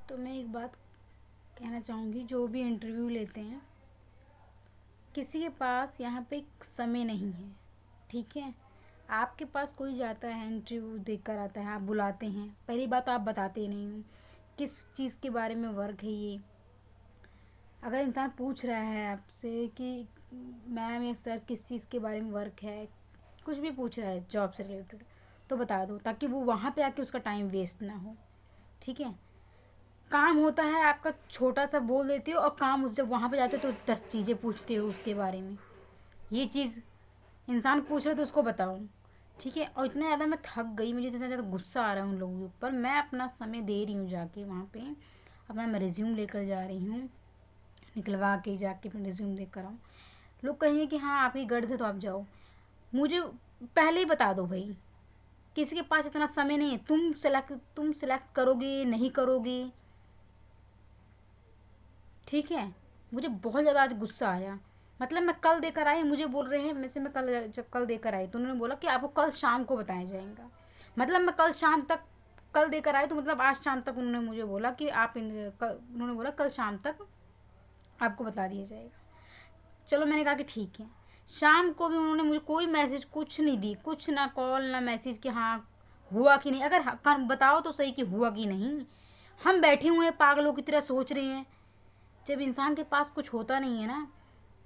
तो मैं एक बात कहना चाहूँगी, जो भी इंटरव्यू लेते हैं किसी के पास यहाँ पे एक समय नहीं है। ठीक है, आपके पास कोई जाता है इंटरव्यू देख कर आता है, आप बुलाते हैं, पहली बात तो आप बताते नहीं हो किस चीज़ के बारे में वर्क है ये। अगर इंसान पूछ रहा है आपसे कि मैम या सर किस चीज़ के बारे में वर्क है, कुछ भी पूछ रहा है जॉब से रिलेटेड, तो बता दो ताकि वो वहाँ पे आके उसका टाइम वेस्ट ना हो। ठीक है, काम होता है आपका छोटा सा बोल देते हो, और काम उस जब वहाँ पे जाते हो तो 10 चीज़ें पूछते हो उसके बारे में। ये चीज़ इंसान पूछ रहे तो उसको बताओ। ठीक है, और इतना ज़्यादा मैं थक गई, मुझे इतना ज़्यादा गुस्सा आ रहा है उन लोगों के ऊपर। मैं अपना समय दे रही हूँ जाके वहाँ पे, अपना मैं रिज्यूम लेकर जा रही हूँ, निकलवा के जाके अपना रिज्यूम लेकर आऊँ। लोग कहेंगे कि हाँ आपकी गर्ज है तो आप जाओ, मुझे पहले ही बता दो भाई। किसी के पास इतना समय नहीं है, तुम सेलेक्ट करोगे नहीं करोगे। ठीक है, मुझे बहुत ज़्यादा आज गुस्सा आया। मतलब मैं कल देकर आई, मुझे बोल रहे हैं मैं से मैं कल जब कल देकर आई तो उन्होंने बोला कि आपको कल शाम को बताया जाएगा। मतलब मैं कल शाम तक कल देकर आई, तो मतलब आज शाम तक उन्होंने मुझे बोला कि उन्होंने बोला कल शाम तक आपको बता दिया जाएगा। चलो मैंने कहा कि ठीक है। शाम को भी उन्होंने मुझे कोई मैसेज कुछ नहीं दी, कुछ ना कॉल ना मैसेज कि हाँ हुआ कि नहीं। अगर बताओ तो सही कि हुआ कि नहीं। हम बैठे हुए हैं पागलों की तरह सोच रहे हैं। जब इंसान के पास कुछ होता नहीं है ना,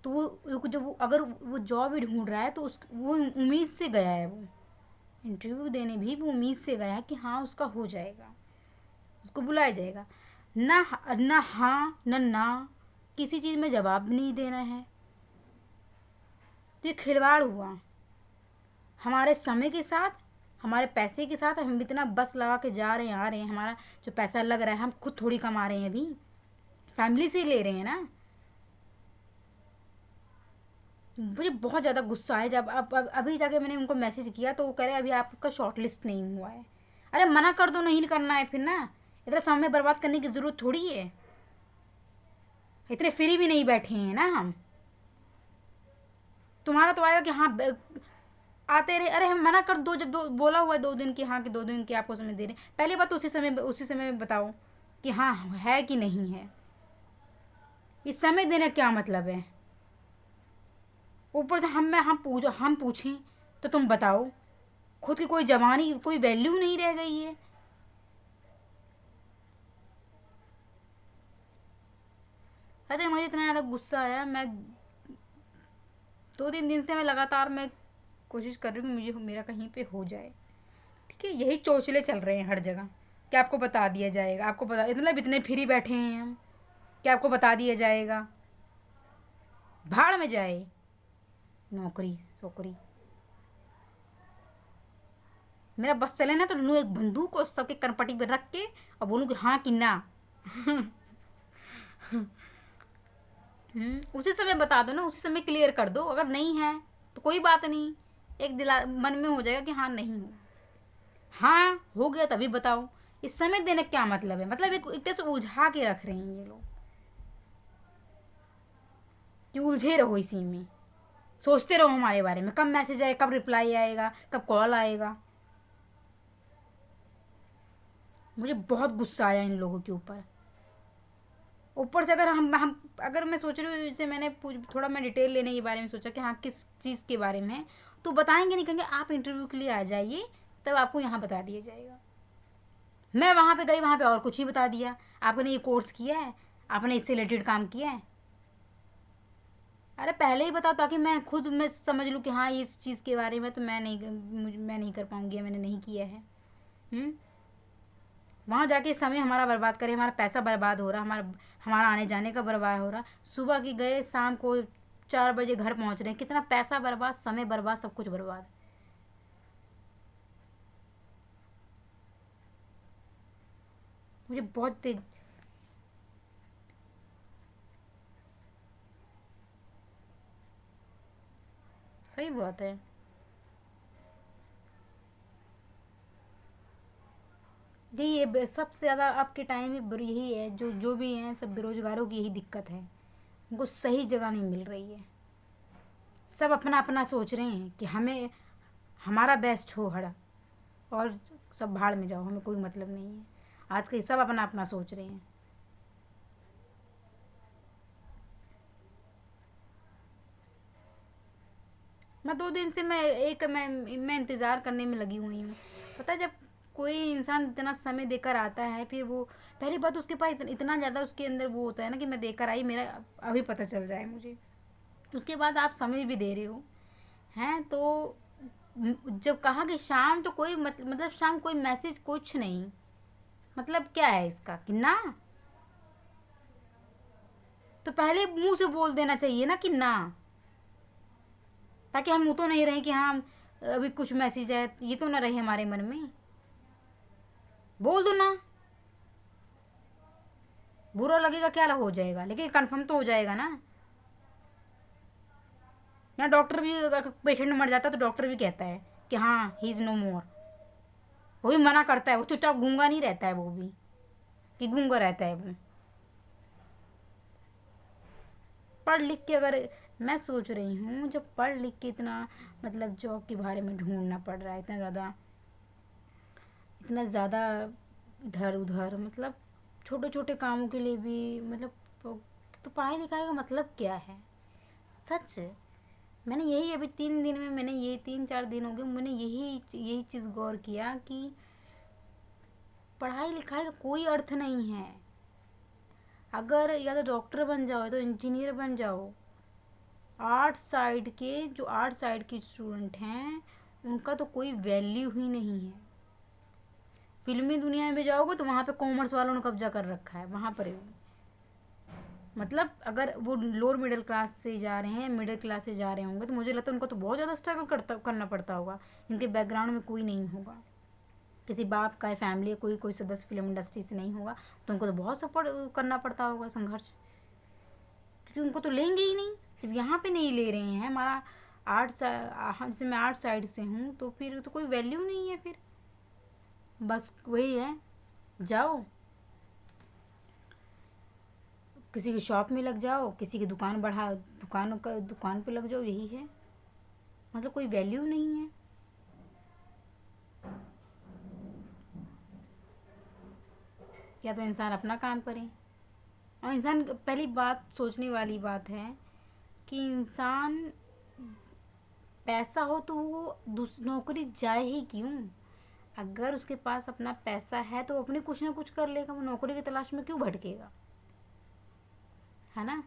तो वो जब वो अगर वो जॉब ही ढूंढ रहा है तो उस वो उम्मीद से गया है, वो इंटरव्यू देने भी वो उम्मीद से गया है कि हाँ उसका हो जाएगा, उसको बुलाया जाएगा। ना ना हाँ ना किसी चीज़ में जवाब नहीं देना है, तो ये खिलवाड़ हुआ हमारे समय के साथ, हमारे पैसे के साथ। हम इतना बस लगा के जा रहे हैं आ रहे हैं, हमारा जो पैसा लग रहा है हम खुद थोड़ी कमा रहे हैं, अभी फैमिली से ही ले रहे हैं ना। मुझे बहुत ज़्यादा गुस्सा है जब अब अभी जाके मैंने उनको मैसेज किया तो वो कह रहे अभी आपका शॉर्ट लिस्ट नहीं हुआ है। अरे मना कर दो, नहीं करना है फिर ना, इतना समय बर्बाद करने की ज़रूरत थोड़ी है। इतने फ्री भी नहीं बैठे हैं ना हम। तुम्हारा तो आएगा कि हाँ आते रहे। अरे हम मना कर दो, जब दो बोला हुआ है 2 दिन की, हाँ कि 2 दिन की आपको समय दे रहे हैं, पहली बात तो उसी समय में बताओ कि हाँ है कि नहीं है। इस समय देने का क्या मतलब है? ऊपर से हम पूछें तो तुम बताओ। खुद की कोई जवानी कोई वैल्यू नहीं रह गई है। अरे मुझे इतना ज़्यादा गुस्सा आया, मैं 2-3 दिन से मैं लगातार मैं कोशिश कर रही हूँ मुझे मेरा कहीं पे हो जाए। ठीक है, यही चोचले चल रहे हैं हर जगह कि आपको बता दिया जाएगा, आपको बता, मतलब इतने फ्री बैठे हैं हम कि आपको बता दिया जाएगा। भाड़ में जाए नौकरी सोकरी। मेरा बस चले ना तो लूँ एक बंदूक और सबके कनपटी पे रख के और बोलूँ कि हाँ कि ना। उसी समय बता दो ना, उसी समय क्लियर कर दो। अगर नहीं है तो कोई बात नहीं, एक दिला मन में हो जाएगा कि हाँ नहीं है। हाँ हो गया तभी बताओ। इस समय देने का क्या मतलब है? मतलब एक तरह से उलझा के रख रहे हैं ये लोग कि उलझे रहो इसी में, सोचते रहो हमारे बारे में, कब मैसेज आएगा, कब रिप्लाई आएगा, कब कॉल आएगा। मुझे बहुत गुस्सा आया इन लोगों के ऊपर। ऊपर से अगर अगर मैं सोच रही हूँ, जैसे मैंने थोड़ा मैं डिटेल लेने के बारे में सोचा कि हाँ किस चीज़ के बारे में है, तो बताएंगे नहीं, कहेंगे आप इंटरव्यू के लिए आ जाइए तब आपको यहाँ बता दिया जाएगा। मैं वहाँ पे गई, वहाँ पे और कुछ ही बता दिया। आपने ये कोर्स किया है, आपने इससे रिलेटेड काम किया है। अरे पहले ही बताओ ताकि मैं समझ लूँ कि हाँ इस चीज़ के बारे में तो मैं नहीं कर पाऊँगी, मैंने नहीं किया है। वहाँ जाके समय हमारा बर्बाद करे, हमारा पैसा बर्बाद हो रहा, हमारा आने जाने का बर्बाद हो रहा। सुबह की गए शाम को 4 बजे घर पहुँच रहे हैं, कितना पैसा बर्बाद, समय बर्बाद, सब कुछ बर्बाद। मुझे बहुत तेज। सही बात है। यही है सबसे ज़्यादा आपके टाइम में यही है, जो जो भी हैं सब बेरोजगारों की यही दिक्कत है, उनको सही जगह नहीं मिल रही है। सब अपना अपना सोच रहे हैं कि हमें हमारा बेस्ट हो हड़ा, और सब भाड़ में जाओ, हमें कोई मतलब नहीं है। आज के सब अपना अपना सोच रहे हैं। मैं 2 दिन से मैं इंतज़ार करने में लगी हुई हूँ। पता है, जब कोई इंसान इतना समय देकर आता है, फिर वो पहली बात उसके पास इतना ज़्यादा उसके अंदर वो होता है ना कि मैं देकर आई, मेरा अभी पता चल जाए मुझे। उसके बाद आप समय भी दे रहे हो हैं, तो जब कहा कि शाम, तो कोई मतलब शाम कोई मैसेज कुछ नहीं, मतलब क्या है इसका कि ना, तो पहले मुंह से बोल देना चाहिए ना कि ना, ताकि हम वो तो नहीं रहे कि हाँ अभी कुछ मैसेज है, ये तो ना रहे हमारे मन में। बोल दो ना, बुरा लगेगा क्या हो जाएगा, लेकिन कंफर्म तो हो जाएगा ना। यहाँ डॉक्टर भी, अगर पेशेंट मर जाता है तो डॉक्टर भी कहता है कि हाँ ही इज़ नो मोर, वो भी मना करता है, वो चुपचाप गूंगा नहीं रहता है, वो भी कि गूंगा रहता है वो। पढ़ लिख के, अगर मैं सोच रही हूँ जब पढ़ लिख के इतना मतलब जॉब के बारे में ढूंढना पड़ रहा है, इतना ज़्यादा इधर उधर, मतलब छोटे छोटे कामों के लिए भी, मतलब तो पढ़ाई लिखाई का मतलब क्या है सच। मैंने यही अभी 3 दिन में, मैंने ये 3-4 दिन हो गए, मैंने यही चीज़ गौर किया कि पढ़ाई लिखाई का कोई अर्थ नहीं है। अगर या तो डॉक्टर बन जाओ या तो इंजीनियर बन जाओ। आर्ट साइड के स्टूडेंट हैं उनका तो कोई वैल्यू ही नहीं है। फिल्मी दुनिया में भी जाओगे तो वहाँ पे कॉमर्स वालों ने कब्जा कर रखा है वहाँ पर भी। मतलब अगर वो लोअर मिडिल क्लास से जा रहे हैं, मिडिल क्लास से जा रहे होंगे, तो मुझे लगता है उनको तो बहुत ज़्यादा स्ट्रगल करना पड़ता होगा। इनके बैकग्राउंड में कोई नहीं होगा, किसी बाप का फैमिली कोई सदस्य फिल्म इंडस्ट्री से नहीं होगा, तो उनको तो बहुत सपोर्ट करना पड़ता होगा, संघर्ष, क्योंकि उनको तो लेंगे ही नहीं जब यहाँ पे नहीं ले रहे हैं। हमारा जैसे मैं आर्ट साइड से हूँ, तो फिर तो कोई वैल्यू नहीं है। फिर बस वही है, जाओ किसी की शॉप में लग जाओ, किसी की दुकान पे लग जाओ, यही है, मतलब कोई वैल्यू नहीं है। या तो इंसान अपना काम करे, और इंसान, पहली बात सोचने वाली बात है कि इंसान पैसा हो तो वो नौकरी जाए ही क्यों। अगर उसके पास अपना पैसा है तो अपने कुछ ना कुछ कर लेगा, वो नौकरी की तलाश में क्यों भटकेगा, है ना।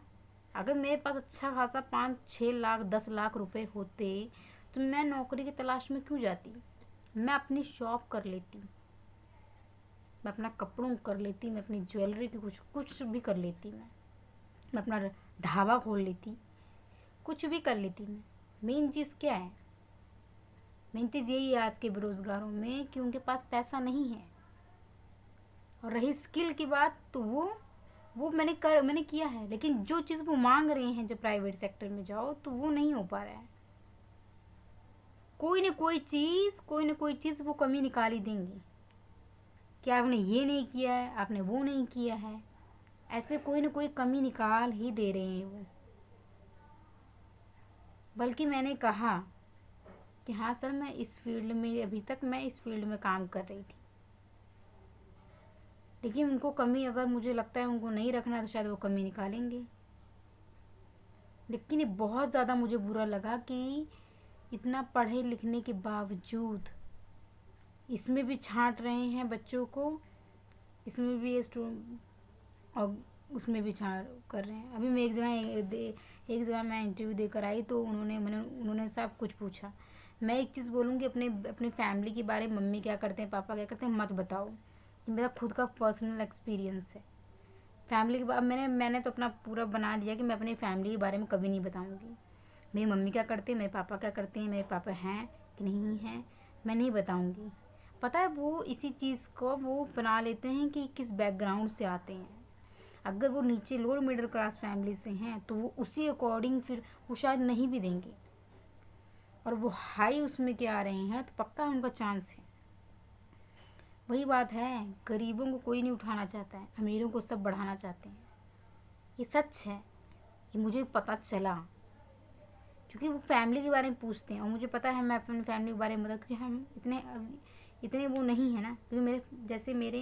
अगर मेरे पास अच्छा खासा 5-6 लाख 10 लाख रुपए होते तो मैं नौकरी की तलाश में क्यों जाती। मैं अपनी शॉप कर लेती, मैं अपना कपड़ों कर लेती, मैं अपनी ज्वेलरी की कुछ भी कर लेती, मैं अपना ढाबा खोल लेती, कुछ भी कर लेती मैं। मेन चीज़ क्या है, मेन चीज़ यही है आज के बेरोज़गारों में कि उनके पास पैसा नहीं है। और रही स्किल की बात, तो वो मैंने किया है, लेकिन जो चीज़ वो मांग रहे हैं जब प्राइवेट सेक्टर में जाओ तो वो नहीं हो पा रहा है। कोई ना कोई चीज़ वो कमी निकाल ही देंगे कि आपने ये नहीं किया है, आपने वो नहीं किया है, ऐसे कोई ना कोई कमी निकाल ही दे रहे हैं वो। बल्कि मैंने कहा कि हाँ सर, मैं इस फील्ड में, अभी तक मैं इस फील्ड में काम कर रही थी, लेकिन उनको कमी, अगर मुझे लगता है उनको नहीं रखना तो शायद वो कमी निकालेंगे। लेकिन ये बहुत ज़्यादा मुझे बुरा लगा कि इतना पढ़े लिखने के बावजूद इसमें भी छांट रहे हैं बच्चों को, इसमें भी ये और उसमें भी छांट कर रहे हैं। अभी मैं एक जगह मैं इंटरव्यू देकर आई, तो उन्होंने सब कुछ पूछा। मैं एक चीज़ बोलूँगी, अपने फैमिली के बारे में, मम्मी क्या करते हैं, पापा क्या करते हैं, मत बताओ। मेरा खुद का पर्सनल एक्सपीरियंस है। फैमिली के बारे मैंने तो अपना पूरा बना लिया कि मैं अपनी फैमिली के बारे में कभी नहीं बताऊँगी। मेरी मम्मी क्या करती है, मेरे पापा क्या करते हैं, मेरे पापा हैं कि नहीं हैं, मैं नहीं बताऊँगी। पता है, वो इसी चीज़ को वो बना लेते हैं कि किस बैकग्राउंड से आते हैं। अगर वो नीचे लोअर मिडिल क्लास फैमिली से हैं तो वो उसी अकॉर्डिंग फिर वो शायद नहीं भी देंगे, और वो हाई उसमें के आ रहे हैं तो पक्का उनका चांस है। वही बात है, गरीबों को कोई नहीं उठाना चाहता है, अमीरों को सब बढ़ाना चाहते हैं। ये सच है, ये मुझे पता चला, क्योंकि वो फैमिली के बारे में पूछते हैं और मुझे पता है मैं अपनी फैमिली के बारे में क्योंकि हम इतने वो नहीं है ना। क्योंकि मेरे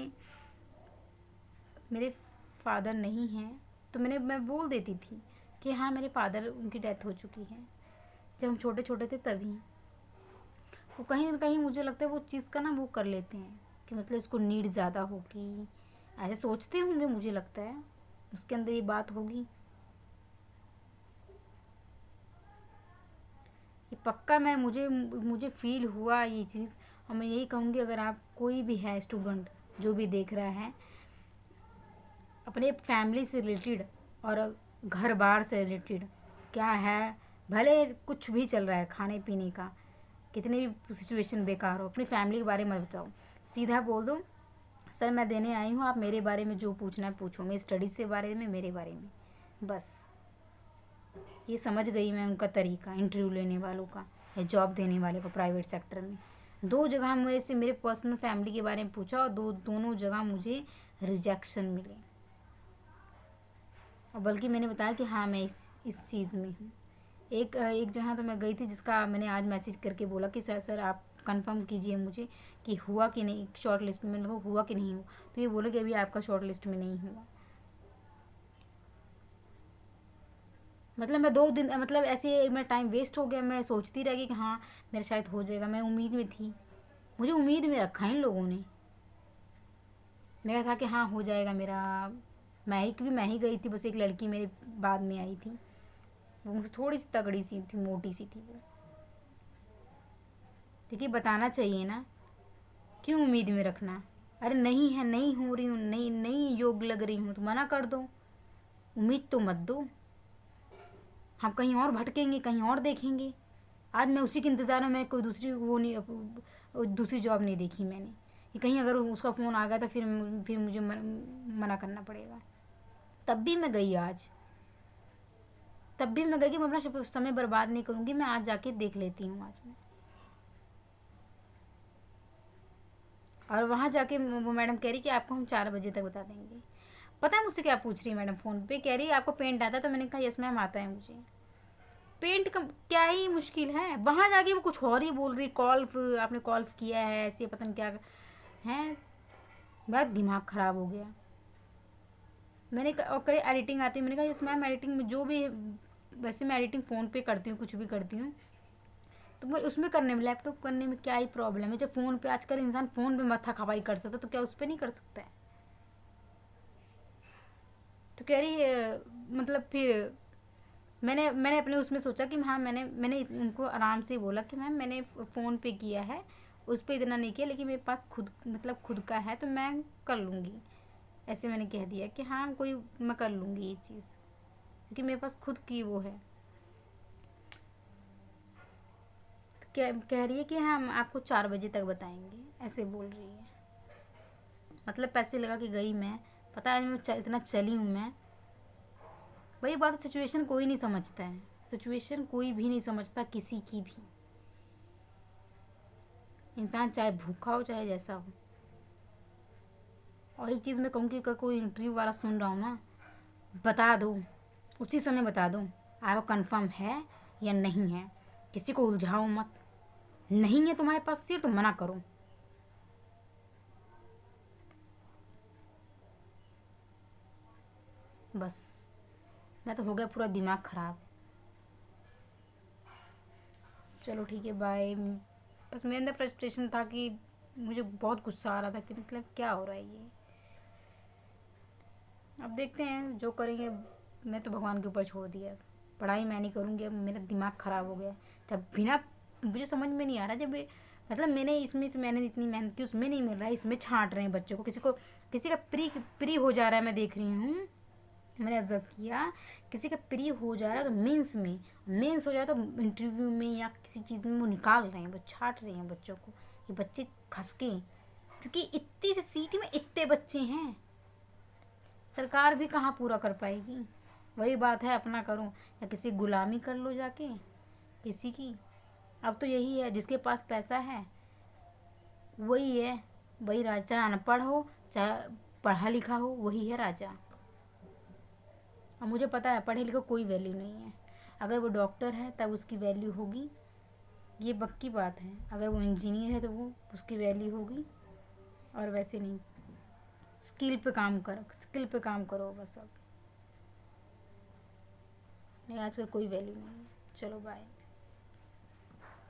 मेरे फादर नहीं हैं, तो मैं बोल देती थी कि हाँ मेरे फादर, उनकी डेथ हो चुकी है, जब हम छोटे छोटे थे तभी। वो कहीं ना कहीं मुझे लगता है वो चीज़ का ना वो कर लेते हैं कि मतलब इसको नीड ज़्यादा होगी, ऐसे सोचते होंगे, मुझे लगता है उसके अंदर ये बात होगी। ये पक्का मैं मुझे मुझे फील हुआ ये चीज़। और मैं यही कहूँगी, अगर आप कोई भी है स्टूडेंट जो भी देख रहा है, अपने फैमिली से रिलेटेड और घर बार से रिलेटेड क्या है, भले कुछ भी चल रहा है, खाने पीने का कितने भी सिचुएशन बेकार हो, अपनी फैमिली के बारे में बताओ, सीधा बोल दो सर मैं देने आई हूँ, आप मेरे बारे में जो पूछना है पूछो, मेरी स्टडीज़ के बारे में, मेरे बारे में, बस। ये समझ गई मैं उनका तरीका, इंटरव्यू लेने वालों का या जॉब देने वाले को प्राइवेट सेक्टर में। 2 जगह मेरे से मेरे पर्सनल फैमिली के बारे में पूछा और दोनों जगह मुझे रिजेक्शन मिले। और बल्कि मैंने बताया कि हाँ मैं इस चीज़ में हूँ। एक जगह तो मैं गई थी जिसका मैंने आज मैसेज करके बोला कि सर आप कंफर्म कीजिए मुझे कि हुआ कि नहीं, शॉर्ट लिस्ट में लोगों हुआ कि नहीं हुआ। तो ये बोला कि अभी आपका शॉर्ट लिस्ट में नहीं हुआ। मतलब मैं 2 दिन मतलब ऐसे मेरा टाइम वेस्ट हो गया, मैं सोचती रह गई कि हाँ मेरा शायद हो जाएगा, मैं उम्मीद में थी, मुझे उम्मीद में रखा इन लोगों ने। मेरा था कि हाँ हो जाएगा मेरा। क्योंकि मैं ही गई थी, बस एक लड़की मेरे बाद में आई थी, वो मुझसे थोड़ी सी तगड़ी सी थी, मोटी सी थी वो। देखिए बताना चाहिए ना, क्यों उम्मीद में रखना। अरे नहीं है, नहीं हो रही हूँ, नहीं नहीं योग्य लग रही हूँ तो मना कर दो, उम्मीद तो मत दो। हम कहीं और भटकेंगे, कहीं और देखेंगे। आज मैं उसी के इंतज़ार में, मैं कोई दूसरी वो नहीं, दूसरी जॉब नहीं देखी मैंने कि कहीं अगर उसका फ़ोन आ गया तो फिर मुझे मना करना पड़ेगा। तब भी मैं गई आज, तब भी मैं गई कि मैं अपना समय बर्बाद नहीं करूँगी, मैं आज जाके देख लेती हूँ आज मैं। और वहाँ जाके वो मैडम कह रही कि आपको हम 4 बजे तक बता देंगे। पता है मुझसे क्या पूछ रही है मैडम फ़ोन पे, कह रही है आपको पेंट आता है? तो मैंने कहा यस मैम आता है मुझे। पेंट का क्या ही मुश्किल है, वहाँ जाके वो कुछ और ही बोल रही, आपने कॉल किया है ऐसे, पता नहीं क्या है। मेरा दिमाग ख़राब हो गया। मैंने और करे एडिटिंग आती है, मैंने कहा यस मैम एडिटिंग में जो भी, वैसे मैं एडिटिंग फ़ोन पे करती हूँ, कुछ भी करती हूँ, तो मैं उसमें करने में, लैपटॉप करने में क्या ही प्रॉब्लम है। जब फ़ोन पे आजकल इंसान फ़ोन पे माथा खपाई कर सकता है तो क्या उस पर नहीं कर सकता है। तो कह रही है मतलब फिर मैंने अपने उसमें सोचा कि हाँ मैंने उनको आराम से बोला कि मैम मैंने फ़ोन पे किया है, उस पर इतना नहीं किया, लेकिन मेरे पास खुद का है तो मैं कर लूँगी। ऐसे मैंने कह दिया कि हाँ मैं कर लूँगी ये चीज़, क्योंकि मेरे पास खुद की वो है। तो कह रही है कि हाँ हम आपको 4 बजे तक बताएंगे, ऐसे बोल रही है। मतलब पैसे लगा के गई मैं, पता है मैं इतना चली हूँ मैं। वही बात है, सिचुएशन कोई नहीं समझता है, सिचुएशन कोई भी नहीं समझता, किसी की भी। इंसान चाहे भूखा हो चाहे जैसा हो। और एक चीज़ मैं कहूँगी, अगर कोई इंटरव्यू वाला सुन रहा हूँ ना, बता दो, उसी समय बता दो आपको कंफर्म है या नहीं है। किसी को उलझाओ मत, नहीं है तुम्हारे पास सीट तो मना करो। बस मैं तो हो गया पूरा दिमाग ख़राब। चलो ठीक है बाय। बस मेरे अंदर फ्रस्ट्रेशन था कि मुझे बहुत गुस्सा आ रहा था कि मतलब क्या हो रहा है ये। अब देखते हैं जो करेंगे, मैं तो भगवान के ऊपर छोड़ दिया। पढ़ाई मैं नहीं करूँगी, अब मेरा दिमाग ख़राब हो गया। जब बिना, मुझे समझ में नहीं आ रहा, जब मतलब मैंने इतनी मेहनत की, उसमें नहीं मिल रहा है, इसमें छांट रहे हैं बच्चों को। किसी का प्री हो जा रहा है, मैं देख रही हूँ, मैंने ऑब्ज़र्व किया, किसी का प्री हो जा रहा है तो मेंस हो जाए तो इंटरव्यू में या किसी चीज़ में वो निकाल रहे हैं, वो छाट रहे हैं बच्चों को, ये बच्चे खसके। क्योंकि इतनी सी सीट में इतने बच्चे हैं, सरकार भी कहाँ पूरा कर पाएगी। वही बात है, अपना करो या किसी गुलामी कर लो जाके किसी की। अब तो यही है, जिसके पास पैसा है वही है, वही राजा, चाहे अनपढ़ हो चाहे पढ़ा लिखा हो, वही है राजा। अब मुझे पता है पढ़े लिखे कोई वैल्यू नहीं है, अगर वो डॉक्टर है तब उसकी वैल्यू होगी, ये पक्की बात है। अगर वो इंजीनियर है तो वो उसकी वैल्यू होगी, और वैसे नहीं। स्किल पे काम करो बस अब। नहीं, आजकल कोई वैल्यू नहीं है। चलो बाय।